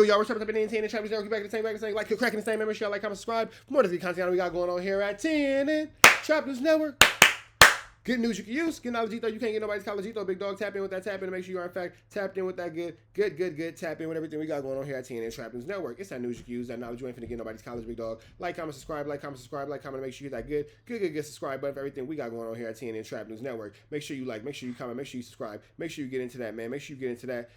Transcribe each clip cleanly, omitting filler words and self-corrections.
Y'all, we're starting up in 10 and Champions Network. Back to the same, like, cracking the same membership, like, comment, subscribe. For more of the content we got going on here at 10 and Champions Network. Good news you can use. Get knowledge, though. You can't get nobody's college, though. Big dog, tap in with that tap in to make sure you are, in fact, tapped in with that good. Tap in with everything we got going on here at 10 and Champions Network. It's that news you can use. That knowledge you ain't finna get nobody's college, big dog. Like, comment, subscribe, to make sure you hit that good subscribe button for everything we got going on here at 10 and Champions Network. Make sure you like, make sure you comment, make sure you subscribe, make sure you get into that, man. Make sure you get into that.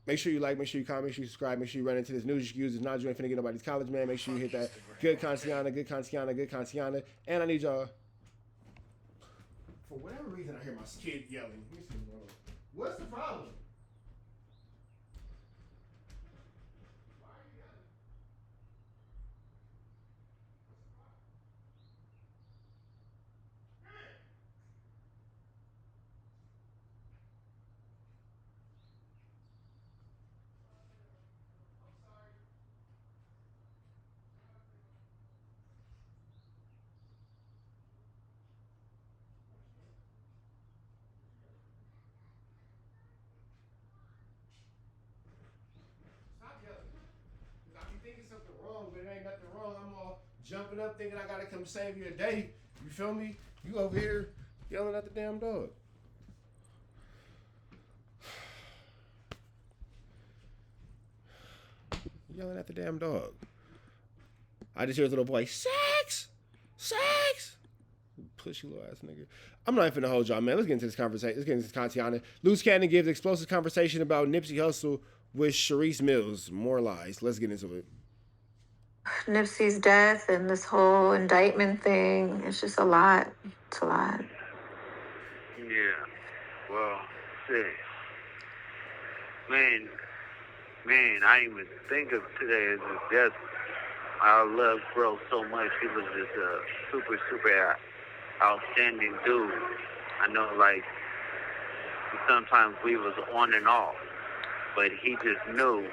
Make sure you like, make sure you comment, make sure you subscribe, make sure you run into this news you can use. It's not you ain't finna get nobody's college, man. Make sure you hit that good Contiana. And I need y'all. For whatever reason, I hear my kid yelling. What's the problem? But it ain't nothing wrong. I'm all jumping up thinking I gotta come save you a day. You feel me? You over here yelling at the damn dog. Yelling at the damn dog. I just hear a little boy, sex! Push you little ass nigga. I'm not even finna hold y'all, man. Let's get into this conversation. Let's get into this Contiana. Luce Cannon gives explosive conversation about Nipsey Hussle with Sharice Mills. More lies. Let's get into it. Nipsey's death and this whole indictment thing, it's just a lot. It's a lot. Yeah. Well, shit. Man, I didn't even think of today as his death. I love bro so much. He was just a super outstanding dude. I know, like, sometimes we was on and off, but he just knew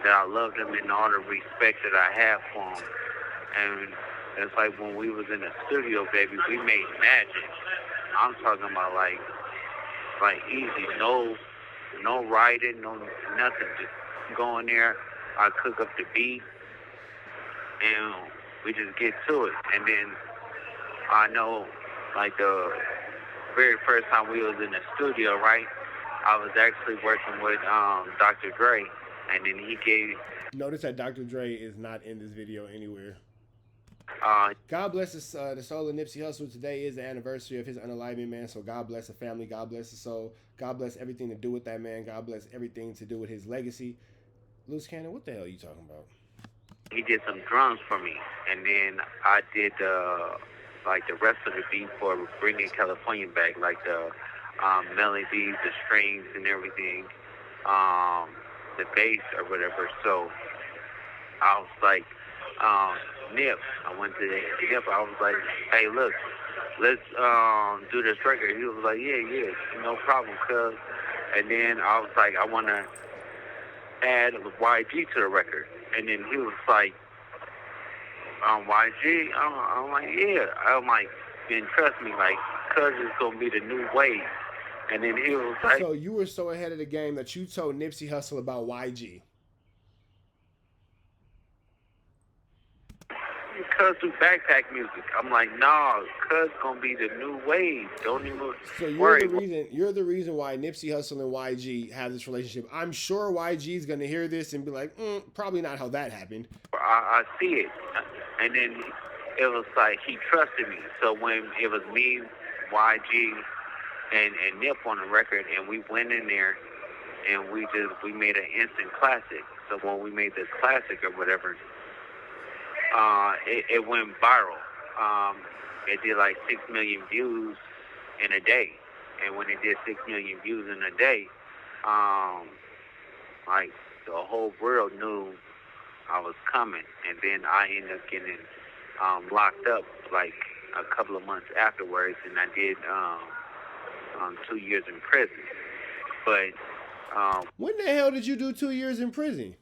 that I loved him and all the respect that I have for him. And it's like when we was in the studio, baby, we made magic. I'm talking about like easy, no writing, no nothing. Just go in there, I cook up the beat, and we just get to it. And then I know, like the very first time we was in the studio, right? I was actually working with Dr. Dre. And then he gave... Notice that Dr. Dre is not in this video anywhere. God bless the soul of Nipsey Hussle. Today is the anniversary of his unaliving, man. So God bless the family. God bless the soul. God bless everything to do with that man. God bless everything to do with his legacy. Luce Cannon, what the hell are you talking about? He did some drums for me. And then I did like the rest of the beat for Bringing California Back. Like the melodies, the strings and everything. The bass or whatever. So I was like, Nip, I went to Nip, I was like, hey, look, let's do this record. He was like, yeah, no problem, cuz. And then I was like, I want to add YG to the record. And then he was like, YG? I'm like, yeah. I'm like, then trust me, like, cuz it's going to be the new wave. And then he was like... So you were so ahead of the game that you told Nipsey Hussle about YG. Cuz do backpack music. I'm like, nah, cuz gonna be the new wave. Don't even worry. You're the reason why Nipsey Hussle and YG have this relationship. I'm sure YG's gonna hear this and be like, probably not how that happened. I see it. And then it was like he trusted me. So when it was me, YG, and Nip on the record, and we went in there and we made an instant classic. So when we made this classic or whatever, it went viral. It did like 6 million views in a day. And when it did 6 million views in a day, like the whole world knew I was coming. And then I ended up getting locked up like a couple of months afterwards, and I did 2 years in prison. But when the hell did you do 2 years in prison?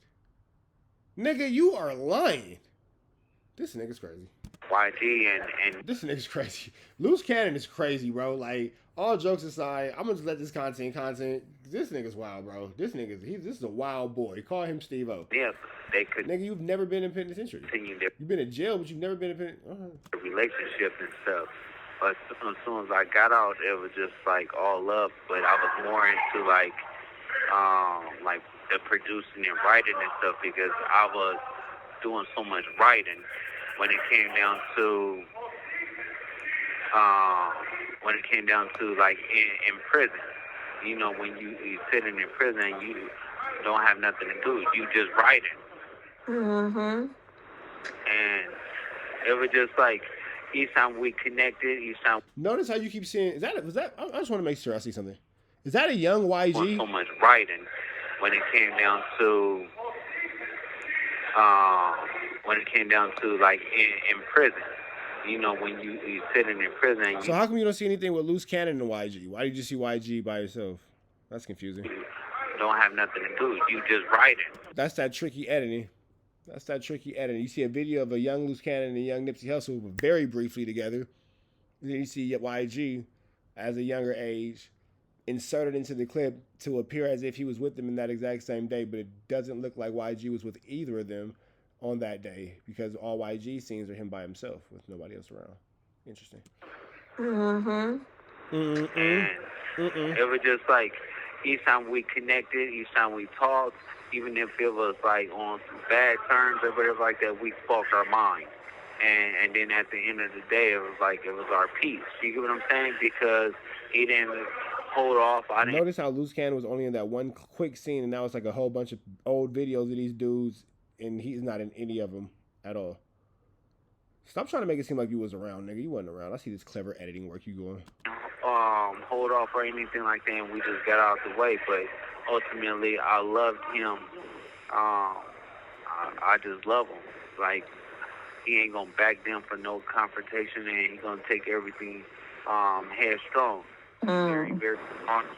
Nigga, you are lying. This nigga's crazy. YG and This nigga's crazy. Luce Cannon is crazy, bro. Like, all jokes aside, I'm gonna just let this content. This nigga's wild, bro. This is a wild boy. Call him Steve O. yeah, they could Nigga, you've never been in penitentiary. continue their You've been in jail, but you've never been in penitentiary. relationship and stuff. But as soon as I got out, it was just like all love. But I was more into like the producing and writing and stuff because I was doing so much writing when it came down to like in prison. You know, when you sitting in prison, you don't have nothing to do. You just writing. Mm-hmm. And it was just like each time we connected, each time Notice how you keep saying, was that? I just want to make sure I see something. Is that a young we YG? did so much writing when it came down to like in prison. You know, when you sitting in prison, So how come you don't see anything with Luce Cannon and YG? Why did you see YG by yourself? That's confusing. you don't have nothing to do. You just writing. That's that tricky editing. You see a video of a young Luce Cannon and a young Nipsey Hussle very briefly together. And then you see YG as a younger age inserted into the clip to appear as if he was with them in that exact same day, but it doesn't look like YG was with either of them on that day because all YG scenes are him by himself with nobody else around. Interesting. Mm-hmm. And it was just like each time we connected, each time we talked, even if it was like on some bad terms or whatever like that, we spoke our mind. And then at the end of the day, it was our peace. You get what I'm saying? Because he didn't hold off. I didn't. Notice how Luce Cannon was only in that one quick scene, and now it's like a whole bunch of old videos of these dudes, and he's not in any of them at all. Stop trying to make it seem like you was around, nigga. You wasn't around. I see this clever editing work you doing. Hold off or anything like that, and we just got out the way. But ultimately, I loved him. I just love him. Like, he ain't gonna back down for no confrontation, and he gonna take everything headstrong. Very, very honest.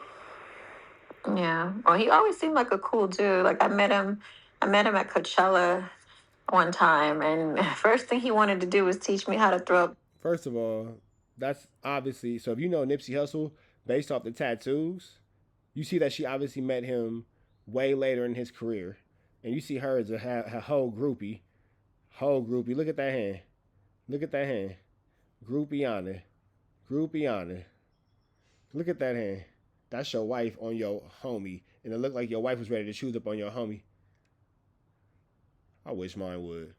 Yeah. Well, he always seemed like a cool dude. Like I met him at Coachella one time, and first thing he wanted to do was teach me how to throw up. First of all, that's obviously, so if you know Nipsey Hussle, based off the tattoos, you see that she obviously met him way later in his career. And you see her as a whole groupie. Look at that hand. Groupie on it. Look at that hand. That's your wife on your homie. And it looked like your wife was ready to choose up on your homie. I wish mine would.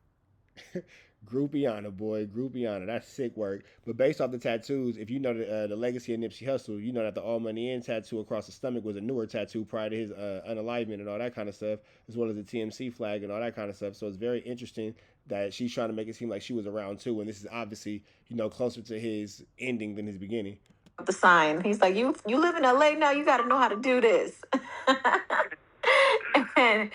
Groupiana, boy. Groupiana. That's sick work. But based off the tattoos, if you know the legacy of Nipsey Hussle, you know that the All Money In tattoo across the stomach was a newer tattoo prior to his unalignment and all that kind of stuff, as well as the TMC flag and all that kind of stuff. So it's very interesting that she's trying to make it seem like she was around too. And this is obviously, closer to his ending than his beginning. The sign. He's like, you live in LA now, you got to know how to do this. and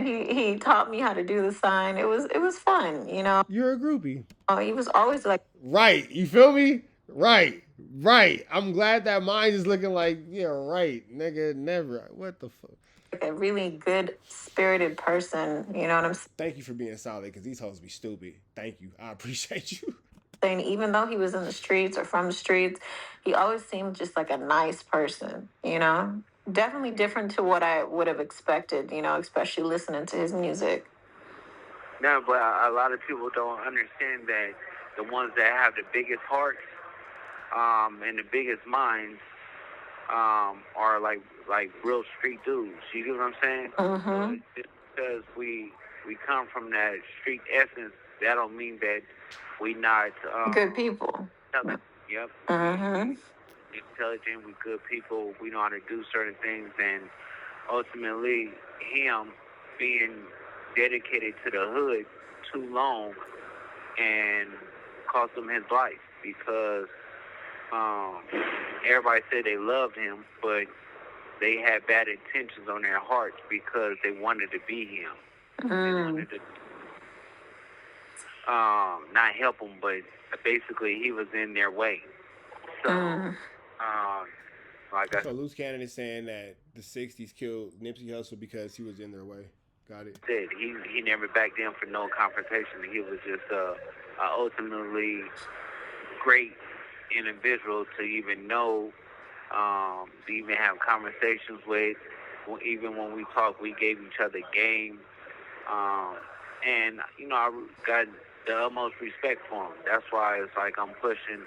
he taught me how to do the sign. It was fun, You're a groupie. He was always like, right. You feel me? Right. I'm glad that mine is looking like, yeah, right, nigga, never. What the fuck? like a really good spirited person. You know what I'm saying? Thank you for being solid, because these hoes be stupid. Thank you. I appreciate you. Even though he was in the streets or from the streets, he always seemed just like a nice person, Definitely different to what I would have expected, especially listening to his music. No, but a lot of people don't understand that the ones that have the biggest hearts and the biggest minds are like real street dudes. You get what I'm saying? Mm-hmm. So just because we come from that street essence, that don't mean that we not Good people. Yep. Mm-hmm. Intelligent, we good people, we know how to do certain things, and ultimately him being dedicated to the hood too long and cost him his life because everybody said they loved him, but they had bad intentions on their hearts because they wanted to be him. They wanted to not help him, but basically he was in their way. So So Luce Cannon is saying that the 60s killed Nipsey Hussle because he was in their way. Got it. He never backed down for no confrontation. He was just a ultimately great individual to even know, to even have conversations with. Even when we talk, we gave each other game. And, you know, I got the utmost respect for him. That's why it's like I'm pushing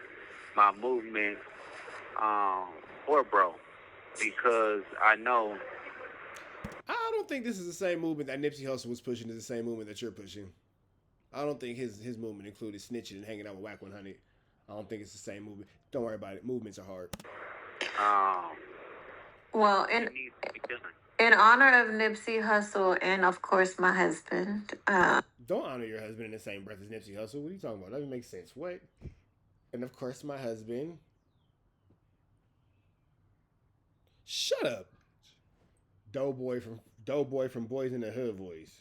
my movement for bro. Because I know. I don't think this is the same movement that Nipsey Hussle was pushing. Is the same movement that you're pushing. I don't think his movement included snitching and hanging out with WACK 100. I don't think it's the same movement. Don't worry about it. Movements are hard. Well, in honor of Nipsey Hussle and of course my husband. Don't honor your husband in the same breath as Nipsey Hussle. What are you talking about? That doesn't make sense. What? And of course my husband. Shut up. Doughboy from Boys in the Hood voice.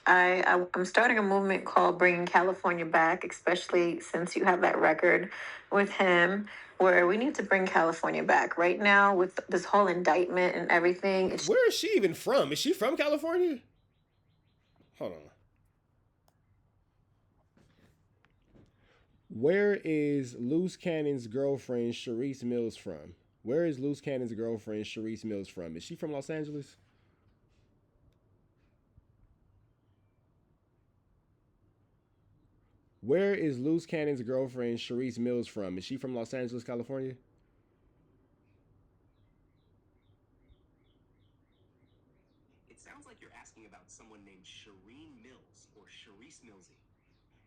I'm starting a movement called Bringing California Back, especially since you have that record with him, where we need to bring California back. Right now, with this whole indictment and everything. Where is she even from? Is she from California? Hold on. Where is Luce Cannon's girlfriend, Sharice Mills, from? Where is Luce Cannon's girlfriend, Sharice Mills, from? Is she from Los Angeles? Where is Luce Cannon's girlfriend, Sharice Mills, from? Is she from Los Angeles, California? It sounds like you're asking about someone named Shireen Mills or Sharice Millsy,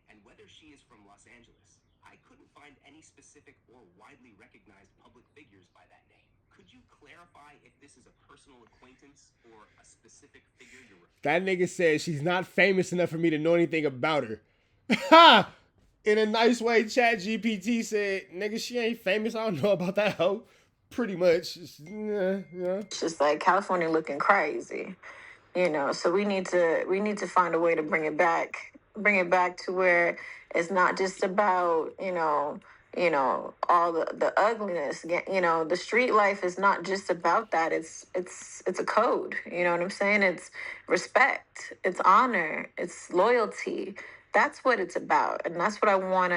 and whether she is from Los Angeles. I couldn't find any specific or widely recognized public figures by that name. Could you clarify if this is a personal acquaintance or a specific figure you're That nigga said she's not famous enough for me to know anything about her. Ha! In a nice way, ChatGPT said, nigga, she ain't famous. I don't know about that hoe. Pretty much. Yeah. It's just like California looking crazy, you know. So we need to find a way to bring it back to where it's not just about all the ugliness. You know, the street life is not just about that. It's a code. You know what I'm saying? It's respect. It's honor. It's loyalty. That's what it's about, and that's what I want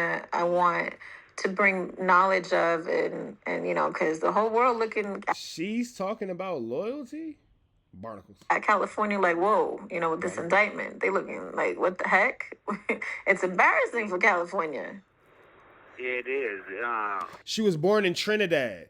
to bring knowledge of, and you know, because the whole world looking. She's talking about loyalty. Barnacles. At California, like, whoa, you know, with this indictment, they looking like, what the heck? It's embarrassing for California. It is. She was born in Trinidad.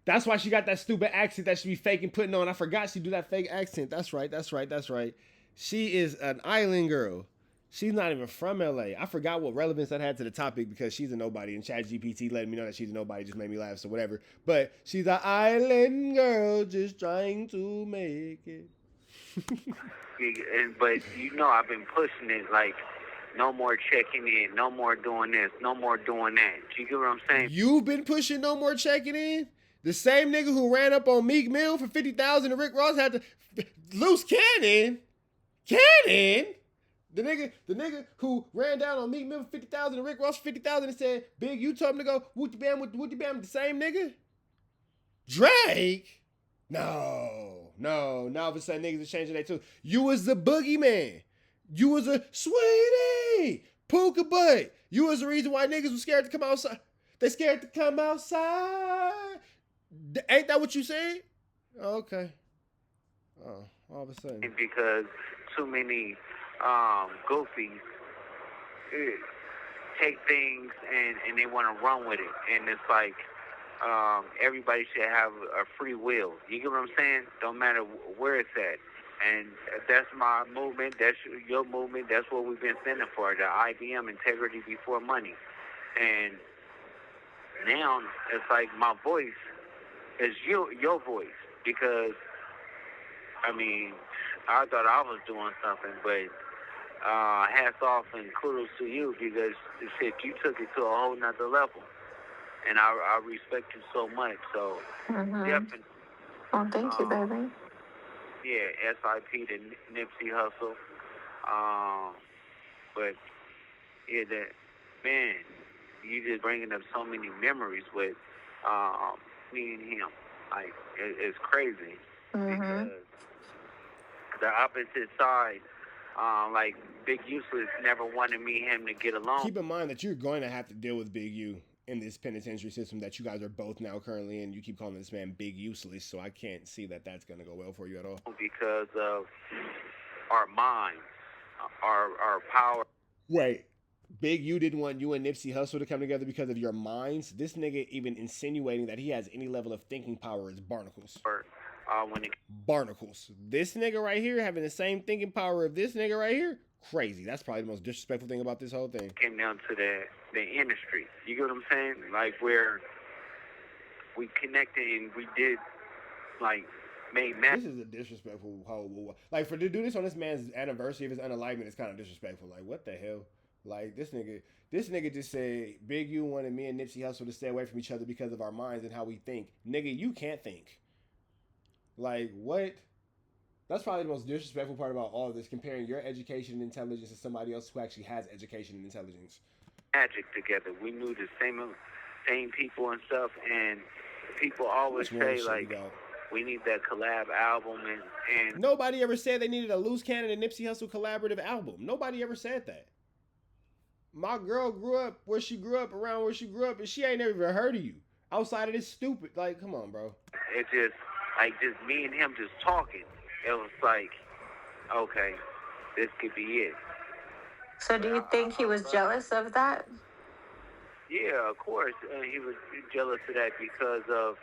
That's why she got that stupid accent that she be faking putting on. I forgot she do that fake accent. That's right. She is an island girl. She's not even from LA. I forgot what relevance that had to the topic because she's a nobody, and ChatGPT letting me know that she's a nobody just made me laugh, so whatever. But she's an island girl just trying to make it. But you know, I've been pushing it like, no more checking in, no more doing this, no more doing that. Do you get what I'm saying? You've been pushing no more checking in? The same nigga who ran up on Meek Mill for $50,000 and Rick Ross had to Luce Cannon. The nigga who ran down on Meek Mill for $50,000 and Rick Ross for $50,000 and said, Big, you told him to go Wooty Bam with the same nigga? Drake? No. Now all of a sudden niggas are changing that too. You was the boogeyman. You was a sweetie. Puka butt. You was the reason why niggas was scared to come outside. They scared to come outside. Ain't that what you said? Okay. Oh, all of a sudden. Because too many goofies take things and they want to run with it. And it's like everybody should have a free will. You get what I'm saying? Don't matter where it's at. And that's my movement. That's your movement. That's what we've been standing for. The IBM, integrity before money. And now it's like my voice is your voice. Because, I mean, I thought I was doing something, but hats off and kudos to you because shit, you took it to a whole nother level. And I respect you so much. So, definitely. Oh, thank you, baby. Yeah, SIP to Nipsey Hussle. But, yeah, that, man, you just bringing up so many memories with me and him. Like, it's crazy. Because the opposite side Like Big Useless never wanted him to get along. Keep in mind that you're going to have to deal with Big U in this penitentiary system that you guys are both now currently in. You keep calling this man Big Useless, so I can't see that that's going to go well for you at all. Because of our minds, our power. Wait, Big U didn't want you and Nipsey Hussle to come together because of your minds? This nigga even insinuating that he has any level of thinking power is barnacles. Barnacles. This nigga right here having the same thinking power of this nigga right here? Crazy. That's probably the most disrespectful thing about this whole thing. Came down to the industry. You get what I'm saying? Like where we connected and we did like made This is a disrespectful whole, like for to do this on this man's anniversary of his unalignment is kind of disrespectful. Like what the hell? Like this nigga just said Big U wanted me and Nipsey Hussle to stay away from each other because of our minds and how we think. Nigga, you can't think. Like what? That's probably the most disrespectful part about all of this, comparing your education and intelligence to somebody else who actually has education and intelligence. Magic together. We knew the same people and stuff, and people always say like we need that collab album and nobody ever said they needed a Luce Cannon and Nipsey Hussle collaborative album. Nobody ever said that. My girl grew up where she grew up, around where she grew up, and she ain't never even heard of you outside of this stupid. Like, come on, bro. It just like just me and him just talking. It was like, okay, this could be it. So do you think he was jealous of that? Yeah, of course. He was jealous of that because of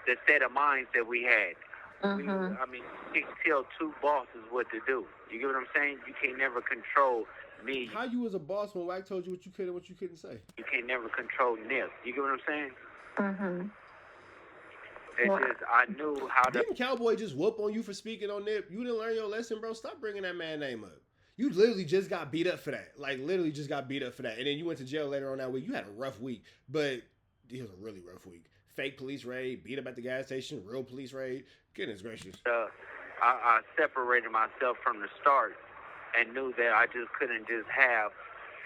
the state of minds that we had. Mm-hmm. I mean, you can tell two bosses what to do. You get what I'm saying? You can't never control me. How you was a boss when WACK told you what you could and what you couldn't say? You can't never control Nip. You get what I'm saying? Mm-hmm. It's just, I knew how to... Didn't Cowboy just whoop on you for speaking on Nip? You didn't learn your lesson, bro. Stop bringing that man name up. You literally just got beat up for that. Like, literally just got beat up for that. And then you went to jail later on that week. You had a rough week. But it was a really rough week. Fake police raid, beat up at the gas station, real police raid. Goodness gracious. I separated myself from the start and knew that I just couldn't just have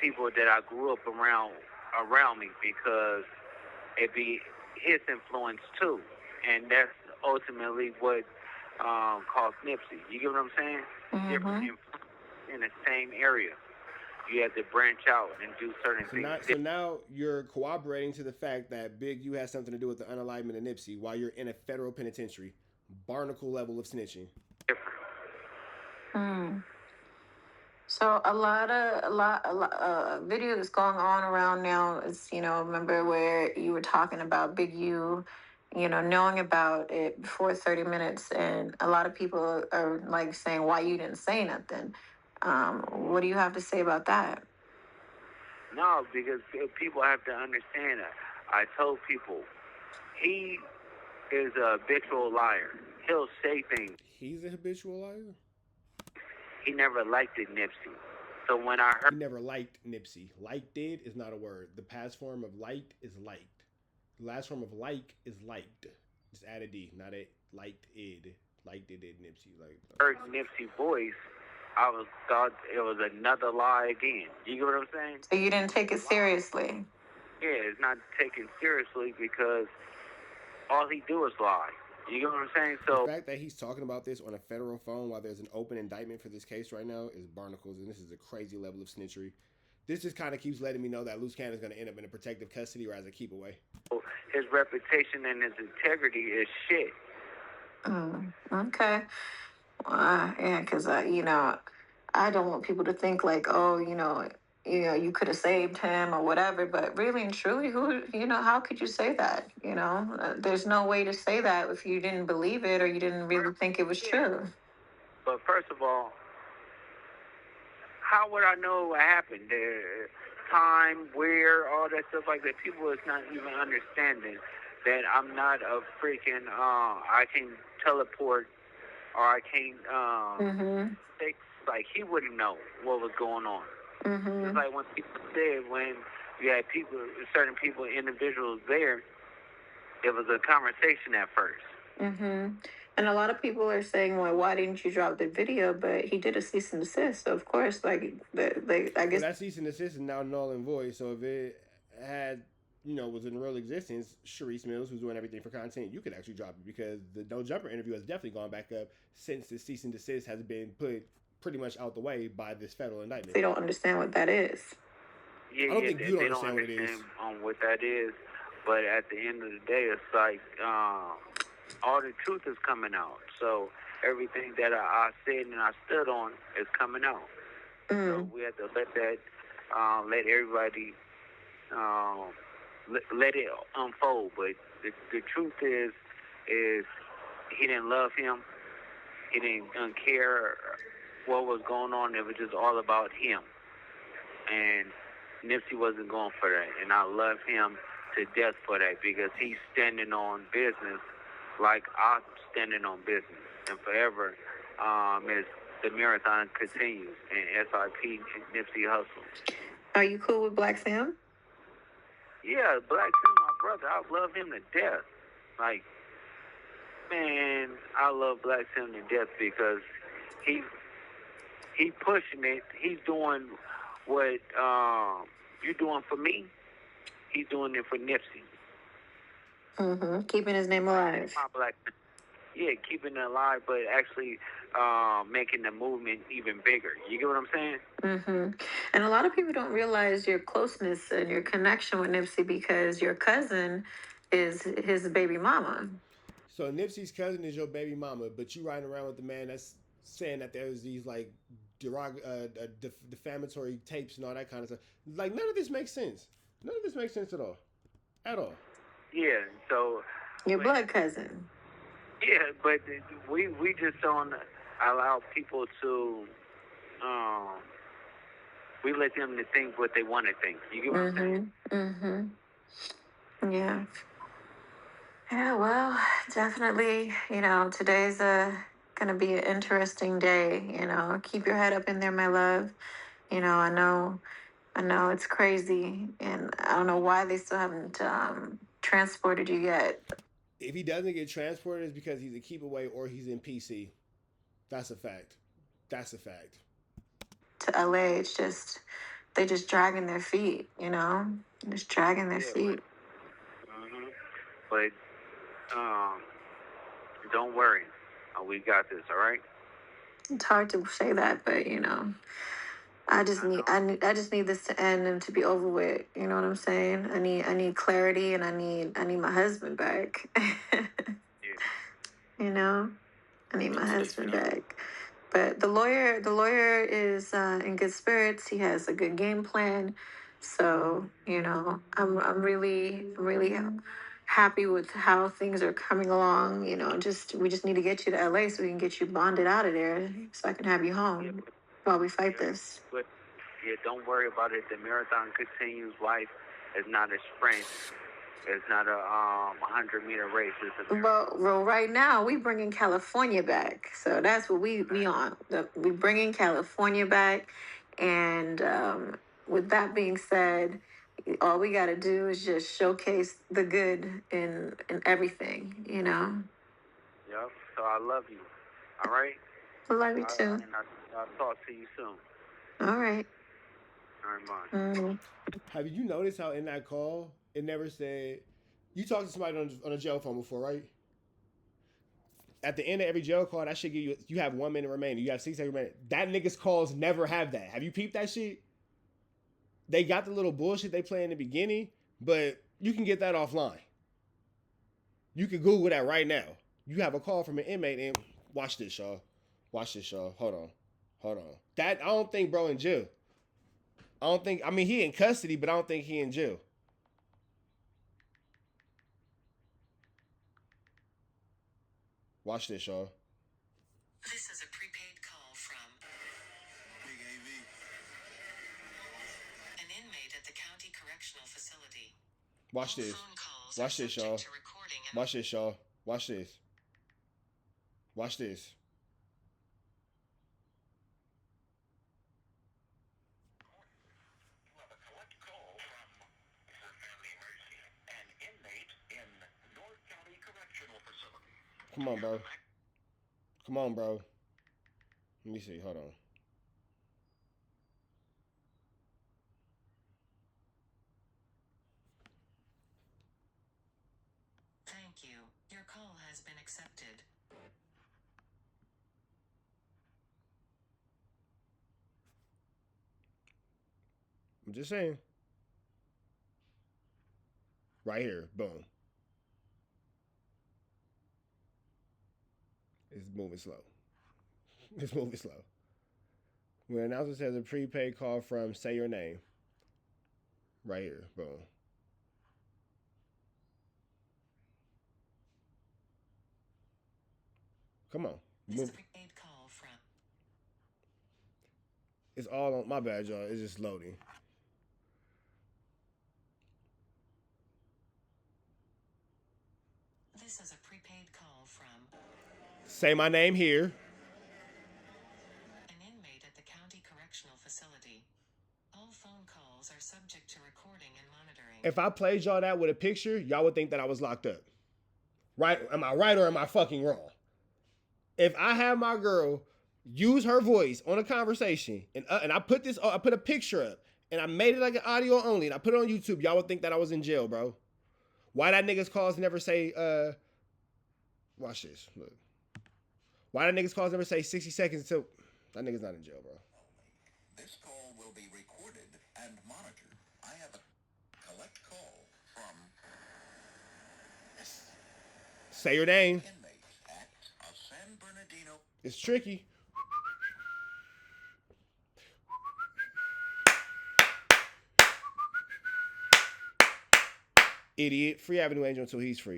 people that I grew up around me because it'd be his influence too. And that's ultimately what caused Nipsey. You get what I'm saying? Mm-hmm. Different in the same area. You have to branch out and do certain things. So now you're corroborating to the fact that Big U has something to do with the unalignment of Nipsey while you're in a federal penitentiary. Barnacle level of snitching. Hmm. So a lot videos going on around now is, remember where you were talking about Big U, knowing about it before 30 minutes, and a lot of people are like saying why you didn't say nothing. What do you have to say about that? No, because people have to understand that. I told people, he is a habitual liar. He'll say things. He's a habitual liar? He never liked it, Nipsey. So when I heard... He never liked Nipsey. Liked it is not a word. The past form of liked is liked. The last form of like is liked. Just add a D, not a liked id. Liked it, Nipsey. Like, heard Nipsey's voice, I thought it was another lie again. You get what I'm saying? So you didn't take it seriously? Yeah, it's not taken seriously because all he do is lie. You get what I'm saying? So the fact that he's talking about this on a federal phone while there's an open indictment for this case right now is barnacles, and this is a crazy level of snitchery. This just kind of keeps letting me know that Luce Cannon is going to end up in a protective custody or as a keep away. His reputation and his integrity is shit. Okay. Yeah, because I don't want people to think like, oh, you could have saved him or whatever. But really and truly, how could you say that? There's no way to say that if you didn't believe it or you didn't really think it was true. But first of all, how would I know what happened? The time, where, all that stuff like that. People is not even understanding that I'm not a freaking, I can teleport or I can't, like he wouldn't know what was going on. Mm-hmm. It's like when people said when you had certain people, individuals there, it was a conversation at first. Mm-hmm. And a lot of people are saying, well, why didn't you drop the video? But he did a cease and desist. So, of course, I guess... Well, that cease and desist is now null and void. So if it had, was in real existence, Sharice Mills, who's doing everything for content, you could actually drop it because the No Jumper interview has definitely gone back up since the cease and desist has been put pretty much out the way by this federal indictment. They don't understand what that is. Yeah, I don't think you they understand what it is. What that is, but at the end of the day, it's like all the truth is coming out. So everything that I said and I stood on is coming out. So we have to let that, let everybody, let it unfold. But the truth is he didn't love him. He didn't care what was going on. It was just all about him. And Nipsey wasn't going for that. And I love him to death for that, because he's standing on business like I'm standing on business. And forever, the marathon continues. And SIP, Nipsey Hussle. Are you cool with Black Sam? Yeah, Black Sam, my brother. I love him to death. Like, man, I love Black Sam to death because he pushing it. He's doing what you're doing for me. He's doing it for Nipsey. Keeping his name alive. Yeah, keeping it alive, but actually making the movement even bigger. You get what I'm saying? And a lot of people don't realize your closeness and your connection with Nipsey, because your cousin is his baby mama. So Nipsey's cousin is your baby mama, but you riding around with the man that's saying that there's these like defamatory tapes and all that kind of stuff. Like, none of this makes sense. None of this makes sense at all. At all. Yeah, so... Your blood cousin. Yeah, but we just don't allow people to... we let them to think what they want to think. You get what I'm saying? Yeah. Yeah, well, definitely, today's gonna be an interesting day. Keep your head up in there, my love. I know it's crazy, and I don't know why they still haven't transported you yet. If he doesn't get transported, it's because he's a keep away or he's in PC. That's a fact. That's a fact. To LA, it's just, they just dragging their feet, just dragging their feet. But don't worry, we got this. All right. It's hard to say that, but I just need this to end and to be over with. You know what I'm saying? I need clarity, and I need my husband back. I need my husband back. But the lawyer is in good spirits. He has a good game plan. So I'm really happy with how things are coming along. We just need to get you to LA so we can get you bonded out of there, so I can have you home while we fight this. But don't worry about it. The marathon continues. Life is not a sprint. It's not a 100-meter race. It's a marathon. Well, right now we bringing California back, so that's what we on. We bringing California back, and with that being said, all we got to do is just showcase the good in everything, Yep. So I love you. All right. I love you too. And I'll talk to you soon. All right. All right, bye. Have you noticed how in that call it never said you talked to somebody on a jail phone before, right? At the end of every jail call, that should give you have 1 minute remaining. You have 6 seconds remaining. That nigga's calls never have that. Have you peeped that shit? They got the little bullshit they play in the beginning, but you can get that offline. You can Google that right now. You have a call from an inmate, and watch this, y'all. Watch this, y'all. Hold on. That, I don't think bro in jail. I mean, he in custody, but I don't think he in jail. Watch this, y'all. This is a prepaid call from Big AV, an inmate at the county correctional facility. Watch this. Watch this, y'all. Watch this, y'all. Watch this. Watch this. Come on, bro. Come on, bro. Let me see. Hold on. Thank you. Your call has been accepted. I'm just saying. Right here. Boom. It's moving slow. It's moving slow. When announcer says a prepaid call from Say Your Name. Right here. Boom. Come on. This is a prepaid call from. It's all on my bad, y'all. It's just loading. This is a prepaid call from. Say my name here. An inmate at the county correctional facility. All phone calls are subject to recording and monitoring. If I played y'all that with a picture, y'all would think that I was locked up. Right? Am I right or am I fucking wrong? If I have my girl use her voice on a conversation and I put a picture up and I made it like an audio only and I put it on YouTube, y'all would think that I was in jail, bro. Why that niggas calls never say, watch this, look. Why that niggas calls never say 60 seconds until, that nigga's not in jail, bro. This call will be recorded and monitored. I have a collect call from Say your name. inmate at San Bernardino. It's tricky. Idiot. Free Avenue Angel until he's free.